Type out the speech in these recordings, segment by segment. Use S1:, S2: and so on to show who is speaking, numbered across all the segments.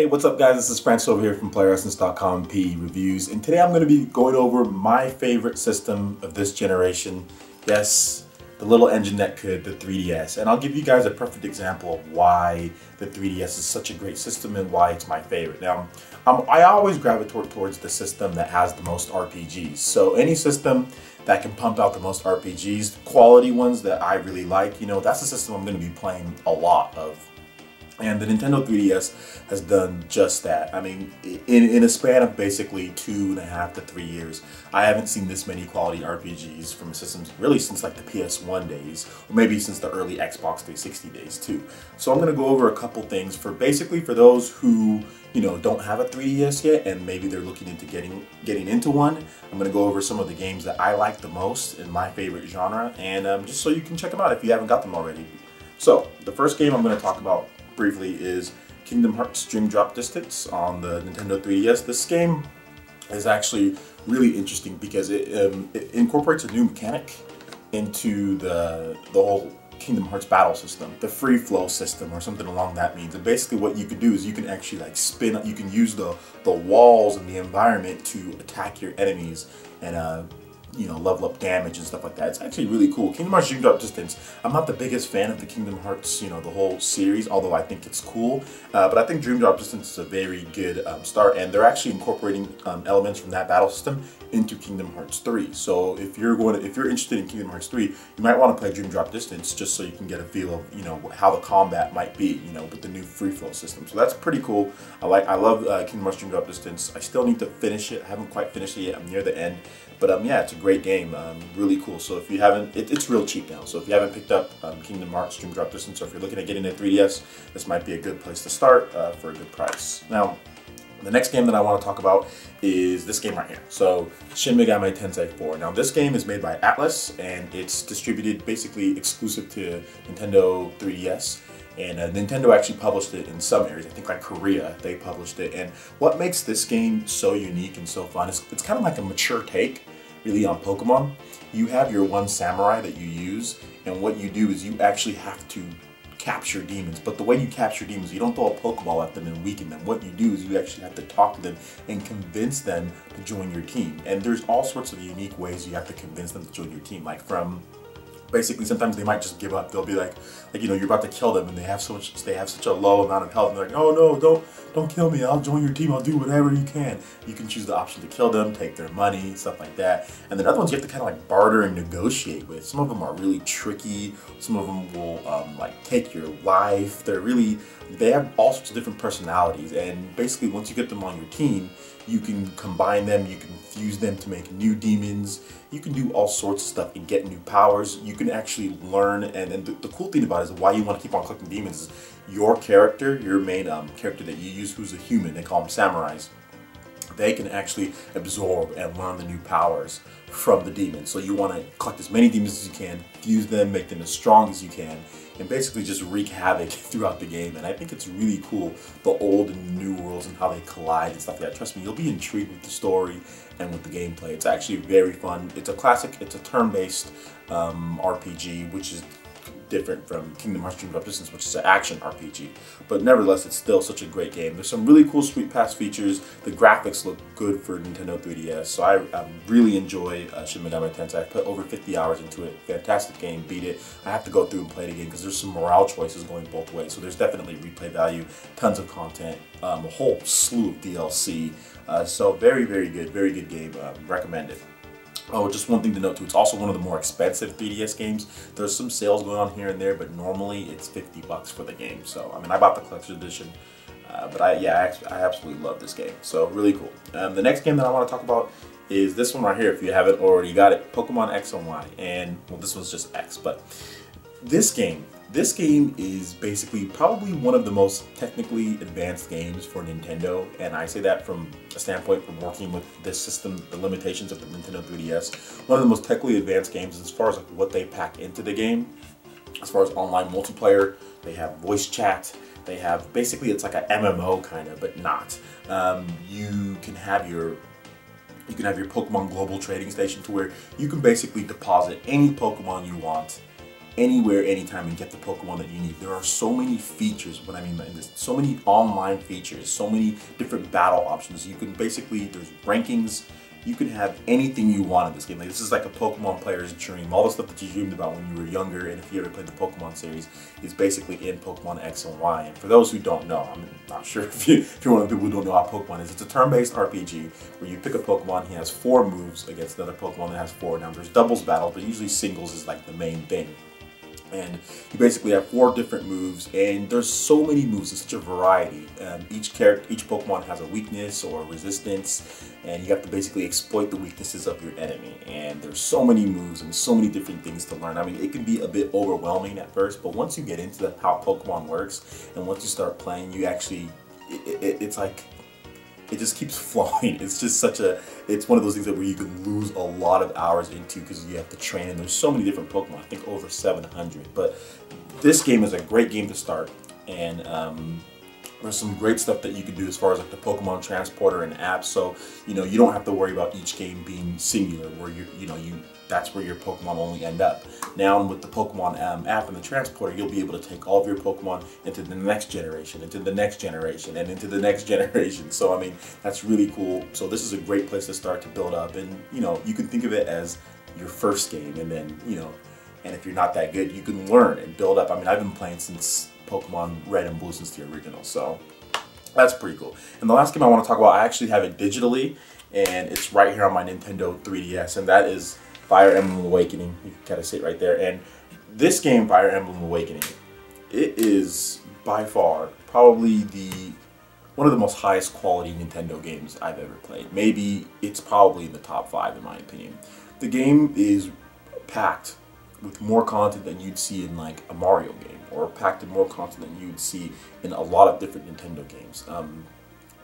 S1: What's up guys, this is Francis over here from PlayerEssence.com P Reviews, and today I'm going to be going over my favorite system of this generation. Yes, the little engine that could, the 3DS, and I'll give you guys a perfect example of why the 3DS is such a great system and why it's my favorite. Now, I always gravitate towards the system that has the most RPGs, so any system that can pump out the most RPGs, quality ones that I really like, that's the system I'm going to be playing a lot of. And the Nintendo 3DS has done just that. I mean, in a span of basically 2.5 to 3 years, I haven't seen this many quality RPGs from systems really since like the PS1 days, or maybe since the early Xbox 360 days too. So I'm going to go over a couple things for those who don't have a 3DS yet and maybe they're looking into getting into one. I'm going to go over some of the games that I like the most in my favorite genre, and just so you can check them out if you haven't got them already. So the first game I'm going to talk about briefly is Kingdom Hearts Dream Drop Distance on the Nintendo 3DS. This game is actually really interesting because it incorporates a new mechanic into the whole Kingdom Hearts battle system, the free flow system or something along that means. And basically what you can do is you can actually like spin, you can use the walls and the environment to attack your enemies and level up damage and stuff like that. It's actually really cool. Kingdom Hearts Dream Drop Distance, I'm not the biggest fan of the Kingdom Hearts, the whole series, although I think it's cool. But I think Dream Drop Distance is a very good start, and they're actually incorporating elements from that battle system into Kingdom Hearts 3. So if you're interested in Kingdom Hearts 3, you might want to play Dream Drop Distance just so you can get a feel of, how the combat might be, with the new free flow system. So that's pretty cool. I love Kingdom Hearts Dream Drop Distance. I still need to finish it. I haven't quite finished it yet. I'm near the end. But yeah, it's a great game, really cool. So if you haven't, it's real cheap now. So if you haven't picked up Kingdom Hearts Dream Drop Distance, or if you're looking at getting a 3DS, this might be a good place to start for a good price. Now, the next game that I want to talk about is this game right here. So Shin Megami Tensei 4. Now this game is made by Atlas, and it's distributed basically exclusive to Nintendo 3DS. And Nintendo actually published it in some areas. I think like Korea, they published it. And what makes this game so unique and so fun is it's kind of like a mature take, really, on Pokemon. You have your one samurai that you use, and what you do is you actually have to capture demons. But the way you capture demons, you don't throw a Pokeball at them and weaken them. What you do is you actually have to talk to them and convince them to join your team. And there's all sorts of unique ways you have to convince them to join your team, like from basically, sometimes they might just give up. They'll be like you're about to kill them, and they have such a low amount of health, and they're like, oh no, don't kill me. I'll join your team. I'll do whatever you can. You can choose the option to kill them, take their money, stuff like that. And then other ones you have to kind of like barter and negotiate with. Some of them are really tricky. Some of them will like take your life. They have all sorts of different personalities, and basically once you get them on your team, you can combine them, you can fuse them to make new demons, you can do all sorts of stuff and get new powers. You can actually learn, and the cool thing about it is why you want to keep on collecting demons is your character, your main character that you use, who's a human, they call them samurais, they can actually absorb and learn the new powers from the demons. So you want to collect as many demons as you can, fuse them, make them as strong as you can, and basically just wreak havoc throughout the game. And I think it's really cool, the old and new worlds and how they collide and stuff like that. Trust me, you'll be intrigued with the story and with the gameplay. It's actually very fun. It's a classic, it's a turn-based RPG, which is different from Kingdom Hearts Dream Drop Distance, which is an action RPG. But nevertheless, it's still such a great game. There's some really cool Sweet Pass features. The graphics look good for Nintendo 3DS, so I really enjoy Shin Megami Tensei. I put over 50 hours into it. Fantastic game, beat it. I have to go through and play it again because there's some morale choices going both ways. So there's definitely replay value, tons of content, a whole slew of DLC. So very, very good game. Recommend it. Oh, just one thing to note too, it's also one of the more expensive 3DS games. There's some sales going on here and there, but normally it's 50 bucks for the game. So, I mean, I bought the collector's edition, but I absolutely love this game. So, really cool. The next game that I want to talk about is this one right here, if you haven't already got it, Pokemon X and Y. And, well, this one's just X, but this game is basically probably one of the most technically advanced games for Nintendo, and I say that from a standpoint from working with this system, the limitations of the Nintendo 3DS. One of the most technically advanced games as far as like what they pack into the game, as far as online multiplayer. They have voice chat. They have basically it's like an MMO kind of, but not. You can have your Pokemon Global Trading Station to where you can basically deposit any Pokemon you want anywhere, anytime, and get the Pokemon that you need. There are so many features, what I mean by this, so many online features, so many different battle options. You can basically, there's rankings, you can have anything you want in this game. Like, this is like a Pokemon player's dream. All the stuff that you dreamed about when you were younger, and if you ever played the Pokemon series, is basically in Pokemon X and Y. And for those who don't know, I'm not sure if you're one of the people who don't know how Pokemon is. It's a turn-based RPG where you pick a Pokemon, he has 4 moves against another Pokemon that has 4. Now there's doubles battle, but usually singles is like the main thing. And you basically have 4 different moves, and there's so many moves. It's such a variety. Each Pokemon has a weakness or a resistance, and you have to basically exploit the weaknesses of your enemy. And there's so many moves and so many different things to learn. I mean, it can be a bit overwhelming at first, but once you get into how Pokemon works, and once you start playing, you actually, it's like, it just keeps flowing. It's just it's one of those things that where you can lose a lot of hours into because you have to train, and there's so many different Pokemon, I think over 700. But this game is a great game to start, and there's some great stuff that you can do as far as like the Pokemon Transporter and apps. So, you know, you don't have to worry about each game being singular, where that's where your Pokemon only end up. Now with the Pokemon app and the Transporter, you'll be able to take all of your Pokemon into the next generation, into the next generation, and into the next generation. So I mean, that's really cool. So this is a great place to start to build up, and you know, you can think of it as your first game, and then, you know, and if you're not that good, you can learn and build up. I mean, I've been playing since Pokemon Red and Blue, since the original, so that's pretty cool. And the last game I want to talk about, I actually have it digitally, and it's right here on my Nintendo 3DS, and that is Fire Emblem Awakening. You can kind of see it right there. And this game, Fire Emblem Awakening, it is by far probably one of the most highest quality Nintendo games I've ever played. Maybe it's probably in the top 5 in my opinion. The game is packed with more content than you'd see in like a Mario game, or packed with more content than you'd see in a lot of different Nintendo games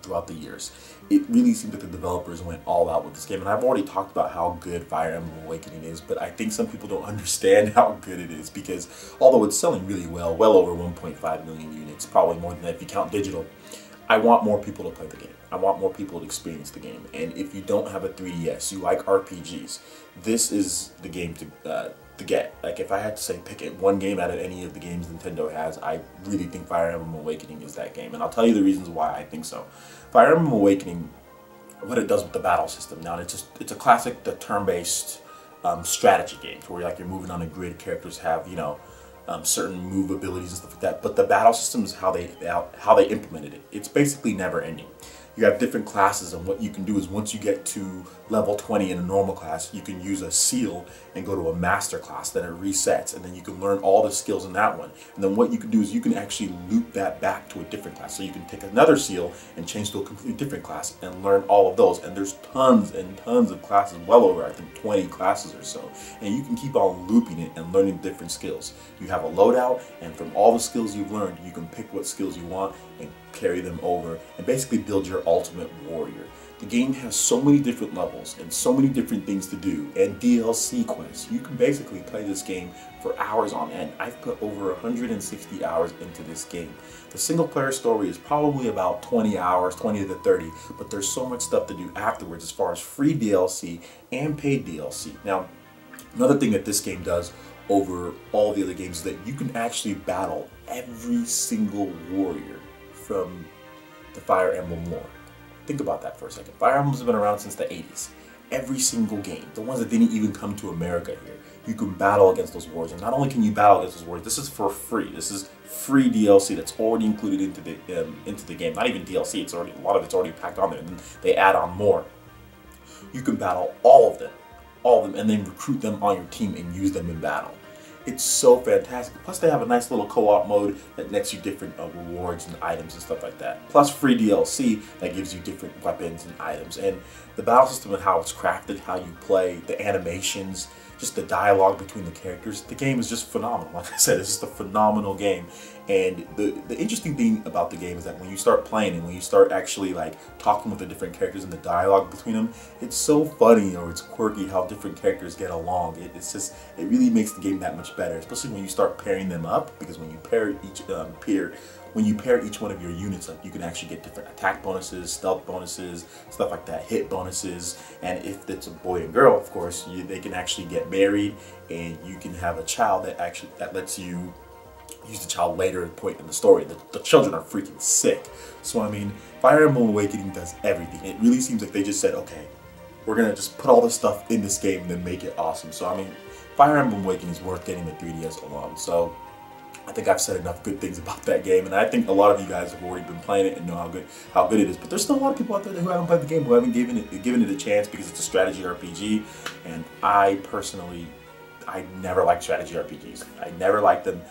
S1: throughout the years. It really seems like the developers went all out with this game, and I've already talked about how good Fire Emblem Awakening is, but I think some people don't understand how good it is, because although it's selling really well over 1.5 million units, probably more than that if you count digital, I want more people to play the game. I want more people to experience the game. And if you don't have a 3DS, you like RPGs, this is the game to get. Like, if I had to say pick it one game out of any of the games Nintendo has, I really think Fire Emblem Awakening is that game, and I'll tell you the reasons why I think so. Fire Emblem Awakening, what it does with the battle system. Now, it's a classic, the turn-based strategy game, where like you're moving on a grid, characters have, you know, certain move abilities and stuff like that. But the battle system is how they implemented it. It's basically never ending. You have different classes, and what you can do is once you get to level 20 in a normal class, you can use a seal and go to a master class, then it resets, and then you can learn all the skills in that one. And then what you can do is you can actually loop that back to a different class. So you can take another seal and change to a completely different class and learn all of those. And there's tons and tons of classes, well over, I think, 20 classes or so. And you can keep on looping it and learning different skills. You have a loadout, and from all the skills you've learned, you can pick what skills you want and carry them over and basically build your ultimate warrior. The game has so many different levels and so many different things to do, and DLC quests. You can basically play this game for hours on end. I've put over 160 hours into this game. The single player story is probably about 20 hours, 20 to 30, but there's so much stuff to do afterwards as far as free DLC and paid DLC. Now, another thing that this game does over all the other games is that you can actually battle every single warrior from the Fire Emblem lore. Think about that for a second. Fire Emblem's been around since the 80s. Every single game, the ones that didn't even come to America here, you can battle against those warriors. And not only can you battle against those warriors, this is for free. This is free DLC that's already included into the game. Not even DLC, it's already, a lot of it's already packed on there, and then they add on more. You can battle all of them, and then recruit them on your team and use them in battle. It's so fantastic. Plus, they have a nice little co-op mode that nets you different rewards and items and stuff like that. Plus, free DLC that gives you different weapons and items. And the battle system and how it's crafted, how you play, the animations, just the dialogue between the characters. The game is just phenomenal. Like I said, it's just a phenomenal game. And the interesting thing about the game is that when you start playing and when you start actually like talking with the different characters and the dialogue between them, it's so funny, or it's quirky how different characters get along. It really makes the game that much much better, especially when you start pairing them up, because when you pair each one of your units, like, you can actually get different attack bonuses, stealth bonuses, stuff like that, hit bonuses. And if it's a boy and girl, of course, they can actually get married, and you can have a child that lets you use the child later point in the story. The children are freaking sick. So I mean, Fire Emblem Awakening does everything. It really seems like they just said, okay, we're gonna just put all this stuff in this game and then make it awesome. So I mean, Fire Emblem Awakening is worth getting the 3DS alone. So I think I've said enough good things about that game, and I think a lot of you guys have already been playing it and know how good it is. But there's still a lot of people out there who haven't played the game, who haven't given it a chance, because it's a strategy RPG. And I personally, I never liked strategy RPGs. I never liked them.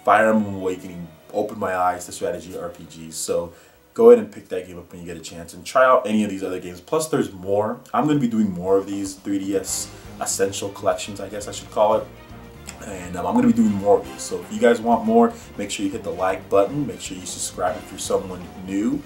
S1: Fire Emblem Awakening opened my eyes to strategy RPGs. So go ahead and pick that game up when you get a chance, and try out any of these other games. Plus, there's more. I'm going to be doing more of these 3DS Essential Collections, I guess I should call it. And I'm going to be doing more of these. So if you guys want more, make sure you hit the like button. Make sure you subscribe if you're someone new.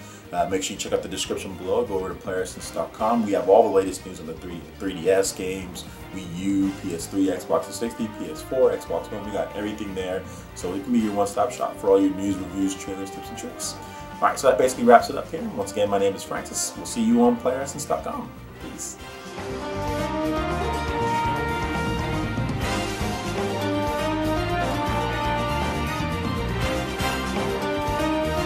S1: Make sure you check out the description below. Go over to playeressence.com. We have all the latest news on the 3DS games, Wii U, PS3, Xbox 360, PS4, Xbox One. We got everything there. So it can be your one-stop shop for all your news, reviews, trailers, tips, and tricks. Alright, so that basically wraps it up here. Once again, my name is Francis. We'll see you on playeressence.com. Peace.